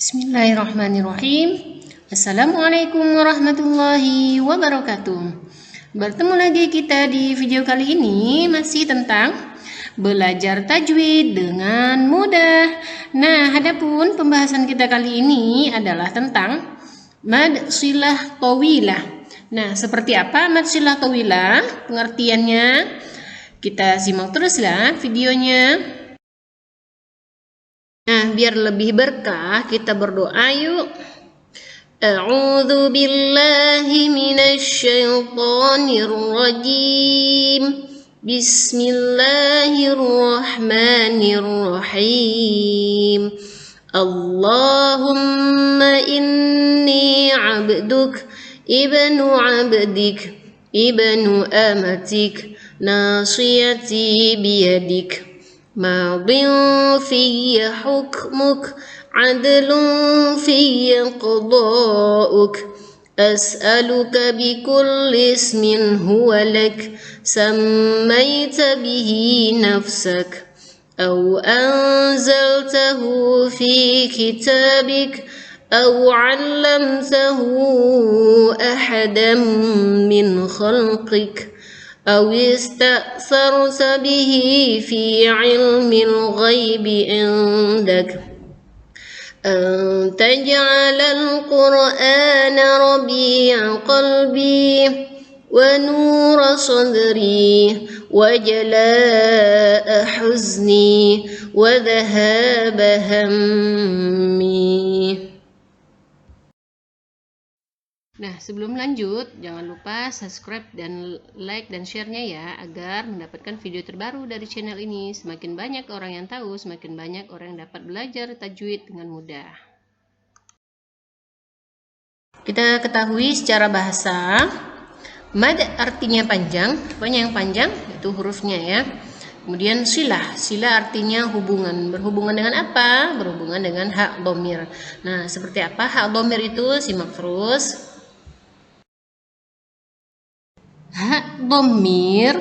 Bismillahirrahmanirrahim. Assalamualaikum warahmatullahi wabarakatuh. Bertemu lagi kita di video kali ini masih tentang belajar tajwid dengan mudah. Nah, adapun pembahasan kita kali ini adalah tentang mad silah tawilah. Nah, seperti apa mad silah tawilah? Pengertiannya kita simak teruslah videonya. Nah, biar lebih berkah kita berdoa yuk. A'udzu billahi minasy syaithanir rajim. Bismillahirrahmanirrahim. Allahumma inni 'abduk ibnu 'abdik ibnu amatik nasiyati biyadik. ماض في حكمك عدل في قضاؤك أسألك بكل اسم هو لك سميت به نفسك أو أنزلته في كتابك أو علمته أحدا من خلقك أو استأثرت به في علم الغيب عندك أن تجعل القرآن ربيع قلبي ونور صدري وجلاء حزني وذهاب همي. Nah, sebelum lanjut, jangan lupa subscribe dan like dan share-nya ya, agar mendapatkan video terbaru dari channel ini. Semakin banyak orang yang tahu, semakin banyak orang yang dapat belajar tajwid dengan mudah. Kita ketahui secara bahasa, mad artinya panjang, pokoknya yang panjang itu hurufnya ya. Kemudian silah artinya hubungan. Berhubungan dengan apa? Berhubungan dengan hak dhamir. Nah, seperti apa hak dhamir itu? Simak terus. Hak dhamir,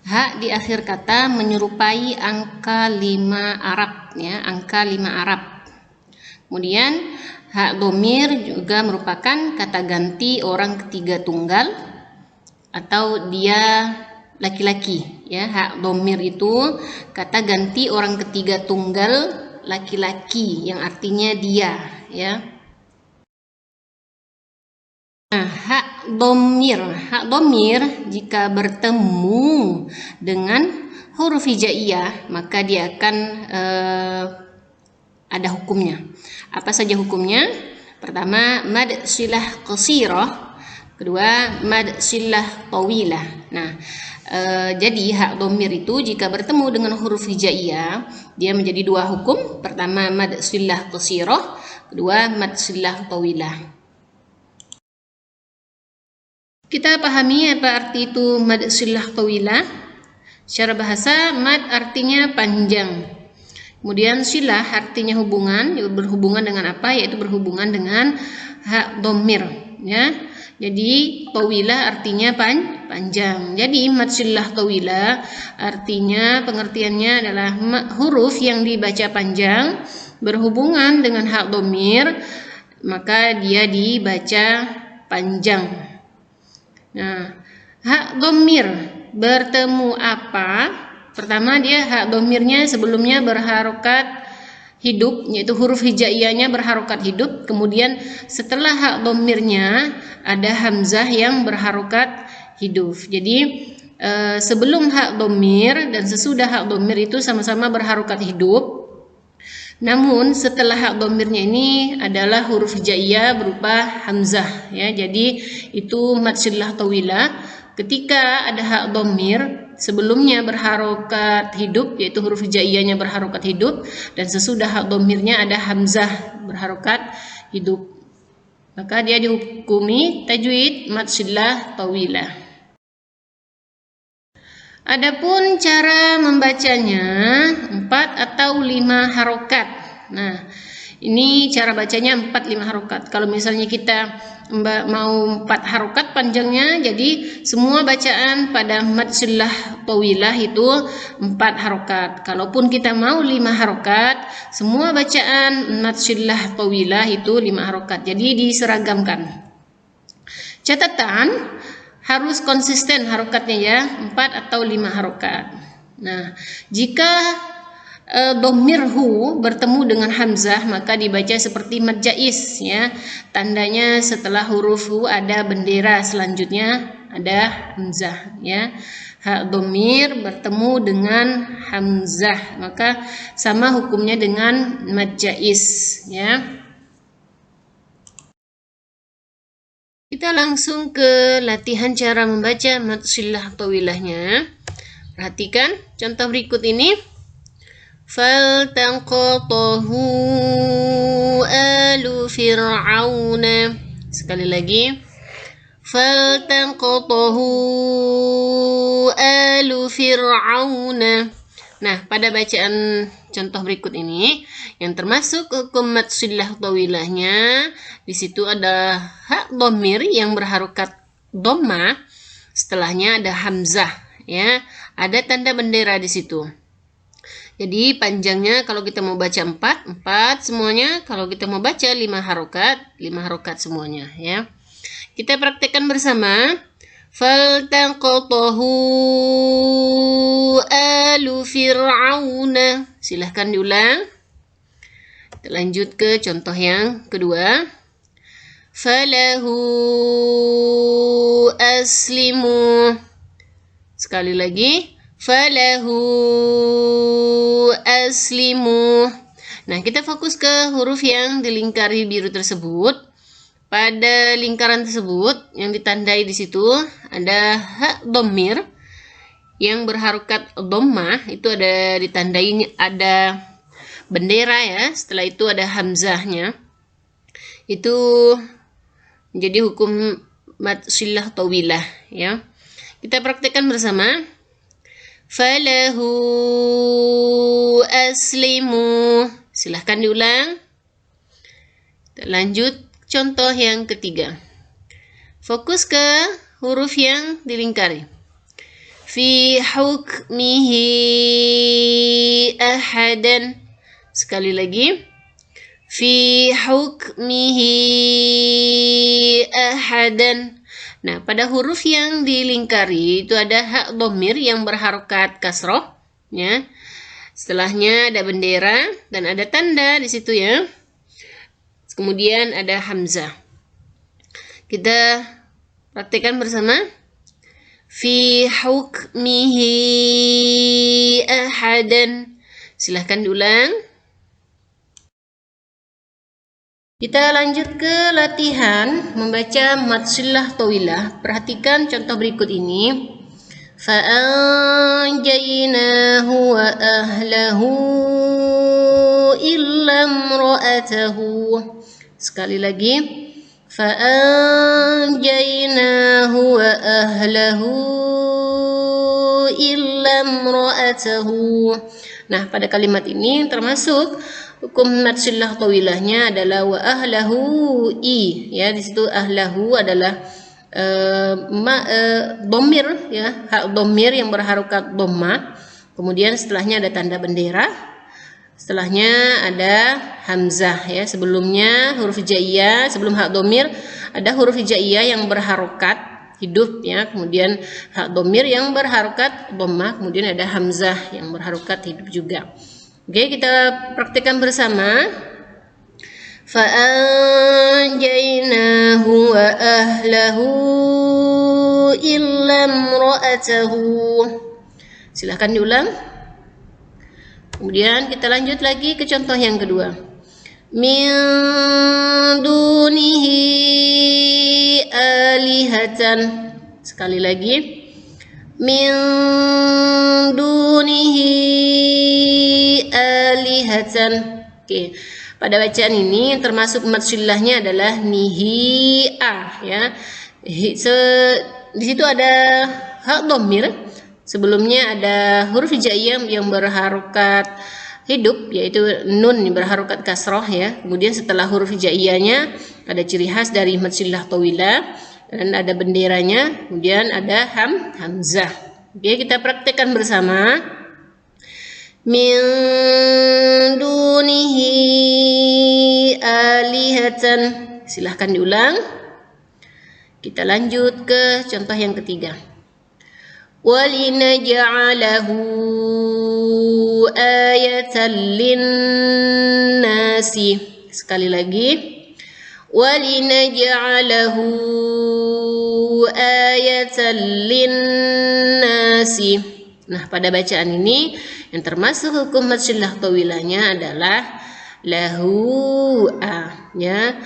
hak di akhir kata menyerupai angka 5 Arab ya, angka 5 Arab. Kemudian hak dhamir juga merupakan kata ganti orang ketiga tunggal atau dia laki-laki ya. Hak dhamir itu kata ganti orang ketiga tunggal laki-laki yang artinya dia ya. Nah, hak dhamir jika bertemu dengan huruf hijaiyah maka dia akan ada hukumnya. Apa saja hukumnya? Pertama, mad silah qasirah, kedua mad silah tawilah. Nah, jadi hak dhamir itu jika bertemu dengan huruf hijaiyah dia menjadi dua hukum. Pertama mad silah qasirah, kedua mad silah tawilah. Kita pahami apa arti itu mad silah tawilah. Secara bahasa, mad artinya panjang. Kemudian silah artinya hubungan, berhubungan dengan apa? Yaitu berhubungan dengan hak dhamir ya. Jadi tawilah artinya panjang. Jadi mad silah tawilah artinya pengertiannya adalah huruf yang dibaca panjang berhubungan dengan hak dhamir, maka dia dibaca panjang. Nah, hak dhamir bertemu apa? Pertama, dia hak dhamirnya sebelumnya berharokat hidup, yaitu huruf hijaiyahnya berharokat hidup. Kemudian setelah hak dhamirnya ada hamzah yang berharokat hidup. Jadi sebelum hak dhamir dan sesudah hak dhamir itu sama-sama berharokat hidup. Namun setelah hak dhamirnya ini adalah huruf hijaiyah berupa hamzah ya. Jadi itu mad silah tawilah. Ketika ada hak dhamir sebelumnya berharokat hidup, yaitu huruf hijaiyahnya berharokat hidup, dan sesudah hak dhamirnya ada hamzah berharokat hidup, maka dia dihukumi tajwid mad silah tawilah. Adapun cara membacanya 4 atau 5 harokat. Nah, Ini cara bacanya 4-5 harokat. Kalau misalnya kita mau 4 harokat panjangnya, jadi semua bacaan pada mad sillah tawilah itu 4 harokat. Kalaupun kita mau 5 harokat, semua bacaan mad sillah tawilah itu 5 harokat. Jadi diseragamkan. Catatan, harus konsisten harokatnya ya, 4 atau 5 harokat. Nah, jika dhamir hu bertemu dengan hamzah maka dibaca seperti mad jaiz ya. Tandanya setelah huruf hu ada bendera, selanjutnya ada hamzah ya. Dhamir bertemu dengan hamzah maka sama hukumnya dengan mad jaiz ya. Kita langsung ke latihan cara membaca mad sillah tawilahnya. Perhatikan contoh berikut ini. Faltaqatahu alu fir'auna. Sekali lagi. Faltaqatahu alu fir'auna. Nah, pada bacaan contoh berikut ini yang termasuk hukum mad sillah tawilahnya, di situ ada hak dhamir yang berharokat dhamma, setelahnya ada hamzah ya. Ada tanda bendera di situ. Jadi panjangnya kalau kita mau baca 4 semuanya, kalau kita mau baca 5 harokat semuanya ya. Kita praktekkan bersama. Faltaqatahu alu fir'auna. Silahkan diulang. Kita lanjut ke contoh yang kedua. Falahu aslimu. Sekali lagi. Falahu aslimu. Nah, kita fokus ke huruf yang dilingkari biru tersebut. Pada lingkaran tersebut yang ditandai di situ ada hak dhamir yang berharokat dhammah, itu ada ditandai ada bendera ya. Setelah itu ada hamzahnya. Itu menjadi hukum mad sillah tawilah ya. Kita praktekkan bersama. Falahu aslimu. Silahkan diulang. Kita lanjut contoh yang ketiga. Fokus ke huruf yang dilingkari. Fi hukmihi ahadan. Sekali lagi. Fi hukmihi ahadan. Nah, pada huruf yang dilingkari itu ada hak dhamir yang berharokat kasroh ya. Setelahnya ada bendera dan ada tanda di situ ya. Kemudian ada hamzah. Kita praktekkan bersama. Fi hukmihi ahadan. Silahkan diulang. Kita lanjut ke latihan membaca mad sillah tawilah. Perhatikan contoh berikut ini. Fa'anjaynahu wa ahlahu illa imra'atahu. Sekali lagi. Fa'anjaynahu wa ahlahu illa imra'atahu. Nah, pada kalimat ini termasuk hukum mad sillah tawilahnya adalah wa ahlahu i ya. Di situ ahlahu adalah dhamir ya, hak dhamir yang berharokat dhamma. Kemudian setelahnya ada tanda bendera. Setelahnya ada hamzah ya. Sebelumnya huruf hijaiyah, sebelum hak dhamir ada huruf hijaiyah yang berharokat hidup ya. Kemudian hak dhamir yang berharokat dhamma, kemudian ada hamzah yang berharokat hidup juga. Oke, kita praktikkan bersama. Fa'anjaynahu wa ahlahu illa imra'atahu. Silahkan diulang. Kemudian kita lanjut lagi ke contoh yang kedua. Min dunihi alihatan. Sekali lagi. Min dunihi alihatan. Oke. Pada bacaan ini termasuk mad sillahnya adalah nihi'ah ya. Di situ ada hak dhamir. Sebelumnya ada huruf hijaiyah yang berharokat hidup, yaitu nun berharokat kasroh ya. Kemudian setelah huruf hijaiyahnya ada ciri khas dari mad sillah tawilah dan ada benderanya, kemudian ada hamzah. Oke, kita praktekkan bersama. Min dunihi alihatan. Silahkan diulang. Kita lanjut ke contoh yang ketiga. Walinaj'alahu ayatan linnasi. Sekali lagi. Walinaj'alahu ayatan linnasi. Nah, pada bacaan ini yang termasuk hukum mad sillah tawilahnya adalah lahu ya.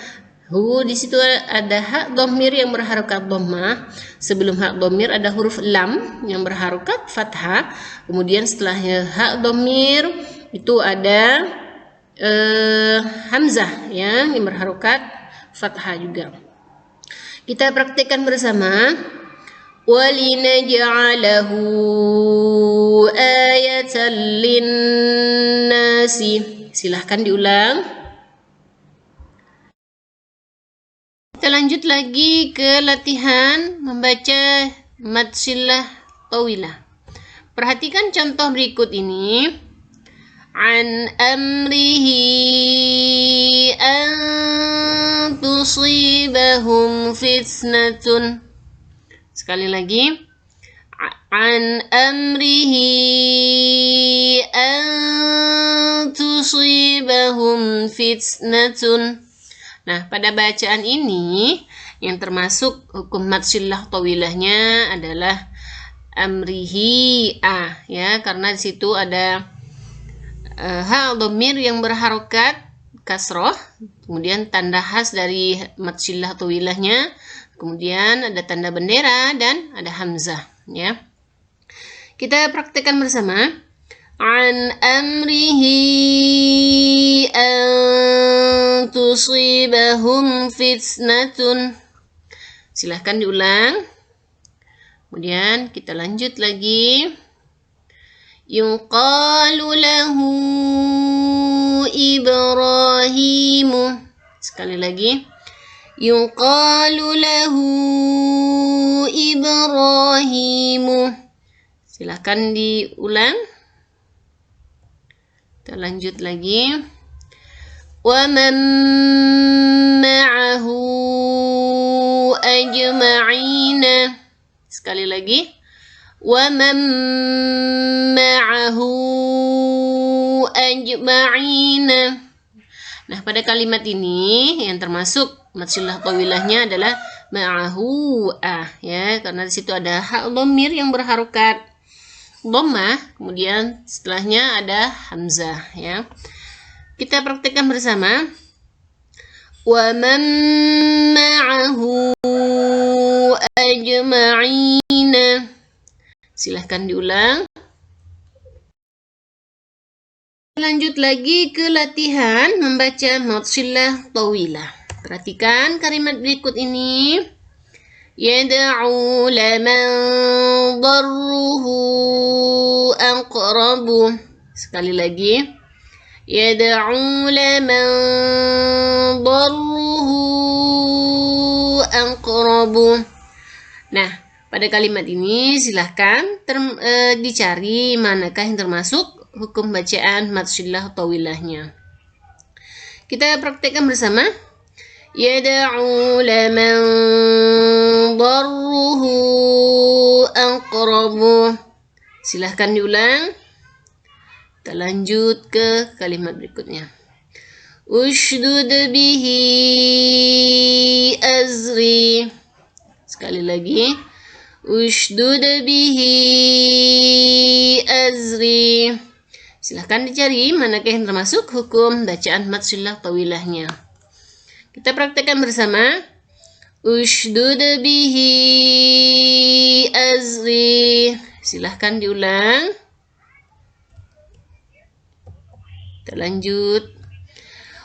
Hu di situ ada hak dhamir yang berharokat dhammah. Sebelum hak dhamir ada huruf lam yang berharokat fathah. Kemudian setelahnya hak dhamir itu ada hamzah ya yang berharokat fathah juga. Kita praktikkan bersama. Walinaj'alahu ayatan linnasi. Silahkan diulang. Kita lanjut lagi ke latihan membaca mad sillah tawilah. Perhatikan contoh berikut ini. An amrihi an tusibahum fitnatun. Sekali lagi. An amrihi an tusibahum fitnatun. Nah, pada bacaan ini yang termasuk hukum mad sillah tawilahnya adalah amrihi ya, karena di situ ada hak dhamir yang berharokat kasroh, kemudian tanda khas dari mad sillah tawilahnya, kemudian ada tanda bendera dan ada hamzah ya. Kita praktekkan bersama. An amrihi an tusibahum fitnatun. Silahkan diulang. Kemudian kita lanjut lagi. Yuqalu lahu Ibrahimu. Sekali lagi. Yuqalu lahu Ibrahimu. Silahkan diulang. Kita lanjut lagi. Wa man ma'ahu ajma'ina. Sekali lagi. Wa man ma'ahu ajma'ina. Nah, pada kalimat ini yang termasuk mad sillah tawilahnya adalah ma'ahu ya, karena di situ ada hak dhamir yang berharokat dhammah, kemudian setelahnya ada hamzah ya. Kita praktekkan bersama. Wa man ma'ahu ajma'ina. Silahkan diulang. Lanjut lagi ke latihan membaca mad sillah tawilah. Perhatikan kalimat berikut ini. Yad'u laman darruhu aqrabu. Sekali lagi. Yad'u laman darruhu aqrabu. Nah, pada kalimat ini silahkan dicari manakah yang termasuk hukum bacaan mad sillah tawilahnya. Kita praktekkan bersama. Yad'u laman darruhu aqrabu. Silahkan diulang. Kita lanjut ke kalimat berikutnya. Ushdud bihi azri. Sekali lagi. Ushdud bihi azri. Silahkan dicari manakah yang termasuk hukum bacaan mad sillah tawilahnya. Kita praktekkan bersama. Ushdud bihi azri. Silahkan diulang. Kita lanjut.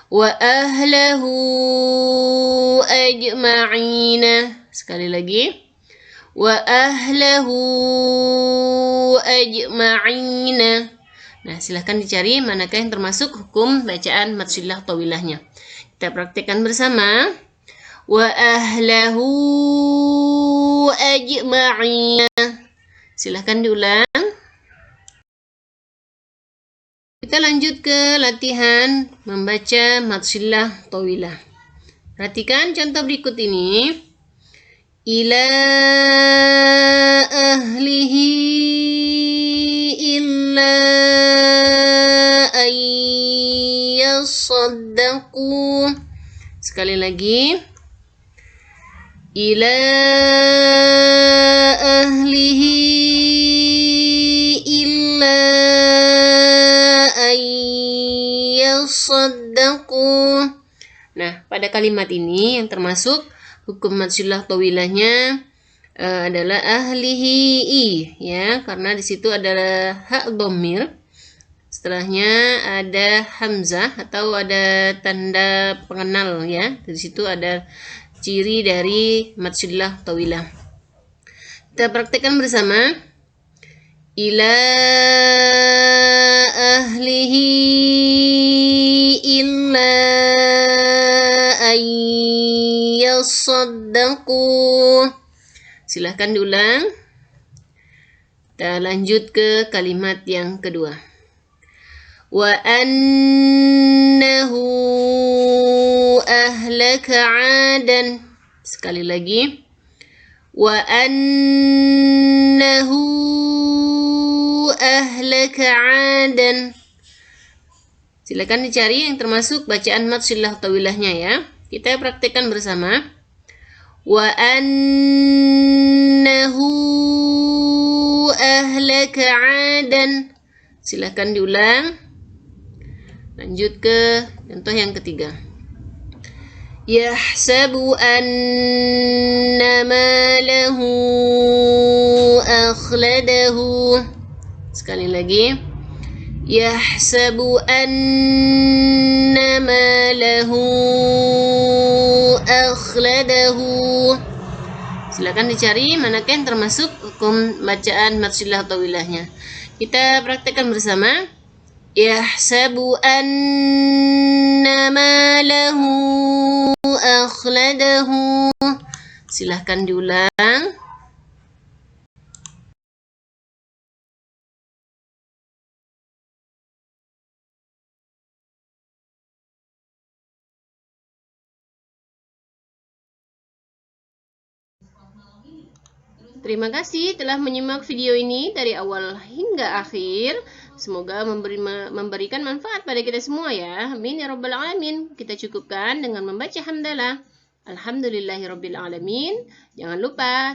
Wa ahlahu ajma'ina. Sekali lagi. Wa ahlahu ajma'ina. Nah, silahkan dicari manakah yang termasuk hukum bacaan mad sillah tawilahnya. Kita praktekkan bersama. Wa ahlahu ajma'in. Silahkan diulang. Kita lanjut ke latihan membaca mad sillah tawilah. Perhatikan contoh berikut ini. Ila ahlihi illa ayyasaddaqu. Sekali lagi. Ila ahlihi illa ayyasaddaqu. Nah, pada kalimat ini yang termasuk hukum mad sillah tawilahnya adalah ahlihi, ya, karena di situ adalah hak dhamir. Setelahnya ada hamzah atau ada tanda pengenal, ya. Di situ ada ciri dari mad sillah tawilah. Kita praktekkan bersama. Ila ahlihi illa ayyasaddaqu. Silahkan diulang. Kita lanjut ke kalimat yang kedua. Wa annahu ahlaka 'adan. Sekali lagi. Wa annahu ahlaka 'adan. Silakan dicari yang termasuk bacaan mad sillah tawilahnya, ya. Kita praktekkan bersama. Wa annahu ahlaka 'adan. Silakan diulang. Lanjut ke contoh yang ketiga. Yahsabu anna malahu akhladahu. Sekali lagi. Yahsabu anna malahu akhladahu. Silakan dicari manakah yang termasuk hukum bacaan mad sillah tawilahnya. Kita praktekkan bersama. Yahsabu anna malahu akhladahu. Silahkan diulang. Terima kasih telah menyimak video ini dari awal hingga akhir. Semoga memberikan manfaat pada kita semua, ya. Amin ya rabbal alamin. Kita cukupkan dengan membaca hamdalah. Alhamdulillahirabbil alamin. Jangan lupa